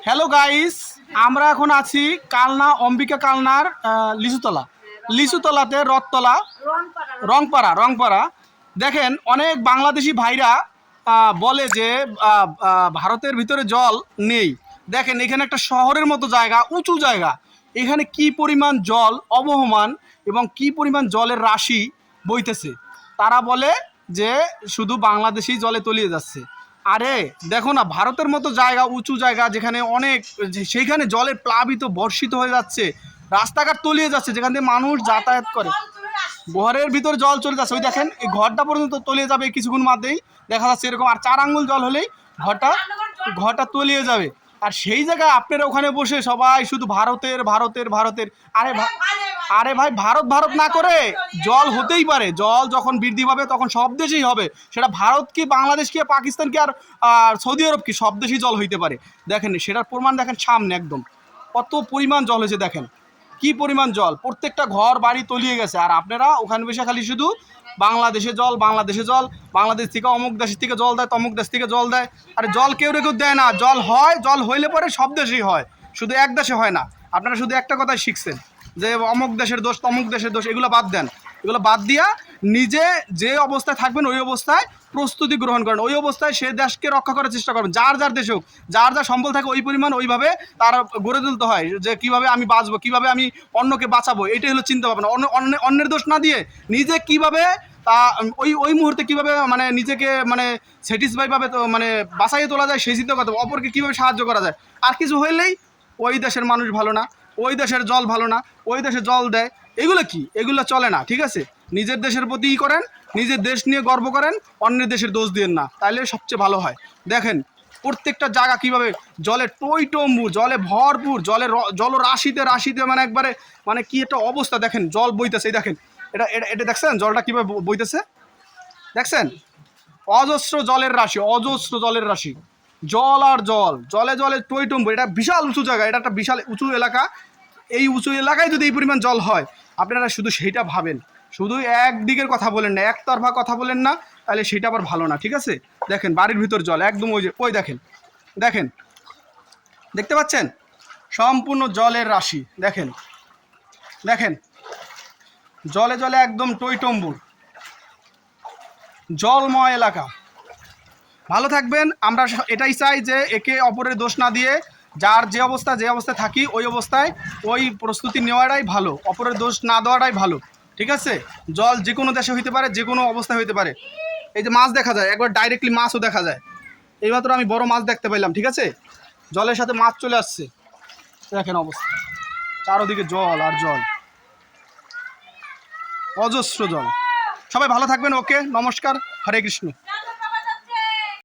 Hello guys, আমরা এখন আছি কালনা অম্বিকা কালনার লিচুতলাতে রথতলা রংপাড়া। দেখেন অনেক বাংলাদেশি ভাইরা বলে যে ভারতের ভিতরে জল নেই। দেখেন এখানে একটা শহরের মতো জায়গা, উঁচু জায়গা, এখানে কি পরিমাণ জল অবহমান এবং কি পরিমাণ জলের রাশি বইতেছে। তারা বলে যে শুধু বাংলাদেশেই জলে তলিয়ে যাচ্ছে। আরে দেখো না, ভারতের মতো জায়গা, উঁচু জায়গা, যেখানে অনেক সেইখানে জলে প্লাবিত বর্ষিত হয়ে যাচ্ছে, রাস্তাঘাট তলিয়ে যাচ্ছে, যেখান থেকে মানুষ যাতায়াত করে, ঘরের ভিতরে জল চলে যাচ্ছে। ওই দেখেন এই ঘরটা পর্যন্ত তলিয়ে যাবে কিছুক্ষণ মাঝেই, দেখা যাচ্ছে এরকম। আর 4 আঙ্গুল জল হলেই ঘরটা ঘরটা তলিয়ে যাবে। আর সেই জায়গায় আপনারা ওখানে বসে সবাই শুধু ভারতের ভারতের ভারতের। আরে ভাই, ভারত ভারত না করে জল হতেই পারে। জল যখন বৃদ্ধি পাবে তখন সব দেশেই হবে। সেটা ভারত কি, বাংলাদেশ কি, পাকিস্তান কি, আর সৌদি আরব কি, সব দেশেই জল হইতে পারে। দেখেন সেটার প্রমাণ দেখেন সামনে একদম কত পরিমাণ জল হয়েছে। দেখেন কি পরিমাণ জল, প্রত্যেকটা ঘর বাড়ি তলিয়ে গেছে। আর আপনারা ওখানে বসে খালি শুধু বাংলাদেশে জল, বাংলাদেশে জল, বাংলাদেশ থেকে অমুক দেশ থেকে জল দেয়, তমুক দেশ থেকে জল দেয়। আরে জল কেউ দেয় না। জল হয়, জল হইলে পরে সব দেশেই হয়, শুধু এক দেশে হয় না। আপনারা শুধু একটা কথাই শিখছেন যে অমুক দেশের দোষ, তমুক দেশের দোষ। এগুলো বাদ দেন। এগুলো বাদ দিয়া নিজে যে অবস্থায় থাকবেন ওই অবস্থায় প্রস্তুতি গ্রহণ করেন, ওই অবস্থায় সে দেশকে রক্ষা করার চেষ্টা করবেন। যার যার দেশ হোক, যার যার সম্বল থাকে ওই পরিমাণ ওইভাবে তার গড়ে তুলতে হয় যে কিভাবে আমি বাঁচবো, কিভাবে আমি অন্যকে বাঁচাবো। এটাই হলো চিন্তা ভাবনা। অন্যের দোষ না দিয়ে নিজে কিভাবে তা ওই মুহূর্তে কিভাবে মানে নিজেকে মানে স্যাটিসফাইভাবে তো মানে বাঁচাইয়ে তোলা যায় সেই চিন্তা করতে হবে। অপরকে কীভাবে সাহায্য করা যায়। আর কিছু হইলেই ওই দেশের মানুষ ভালো না, ওই দেশের জল ভালো না, ওই দেশে জল দেয়, এগুলো কি, এগুলো চলে না। ঠিক আছে, নিজের দেশের প্রতি করেন, নিজের দেশ নিয়ে গর্ব করেন, অন্যের দেশের দোষ দিয়েন না, তাহলে সবচেয়ে ভালো হয়। দেখেন প্রত্যেকটা জায়গা কিভাবে জলে টইটম্বুর, জলে ভরপুর, জলরাশিতে রাশিতে, মানে একবারে মানে কি একটা অবস্থা। দেখেন জল বইতেছে, দেখেন এটা এটা এটা দেখছেন জলটা কীভাবে বইতেছে, দেখছেন অজস্র জলের রাশি, অজস্র জলের রাশি, জল আর জল, জলে জলে টইটম্বুর। এটা বিশাল উঁচু জায়গা, এটা একটা বিশাল উঁচু এলাকা। এই উঁচু এলাকায় যদি এই পরিমাণ জল হয়, আপনারা শুধু সেইটা ভাবেন, শুধু একদিকের কথা বলেন না, একতরফা কথা বলেন না, তাহলে সেটা আবার ভালো না। ঠিক আছে, দেখেন বাড়ির ভিতর জল একদম, ওই যে ওই দেখেন, দেখেন দেখতে পাচ্ছেন সম্পূর্ণ জলের রাশি। দেখেন দেখেন জলে জলে একদম টইটম্বুর, জলময় এলাকা। ভালো থাকবেন। আমরা এটাই চাই যে একে অপরের দোষ না দিয়ে যার যে অবস্থায় থাকি ওই অবস্থায় ওই প্রস্তুতি নেওয়াটাই ভালো, অপরের দোষ না দেওয়াটাই ভালো। ঠিক আছে, জল যে কোনো দেশে হইতে পারে, যে কোনো অবস্থায় হইতে পারে। এই যে মাছ দেখা যায়, একবার ডাইরেক্টলি মাছও দেখা যায়। এইমাত্র আমি বড় মাছ দেখতে পাইলাম। ঠিক আছে, জলের সাথে মাছ চলে আসছে। দেখেন অবস্থা, চারোদিকে জল আর জল, অজস্র জল। সবাই ভালো থাকবেন। ওকে, নমস্কার, হরে কৃষ্ণ।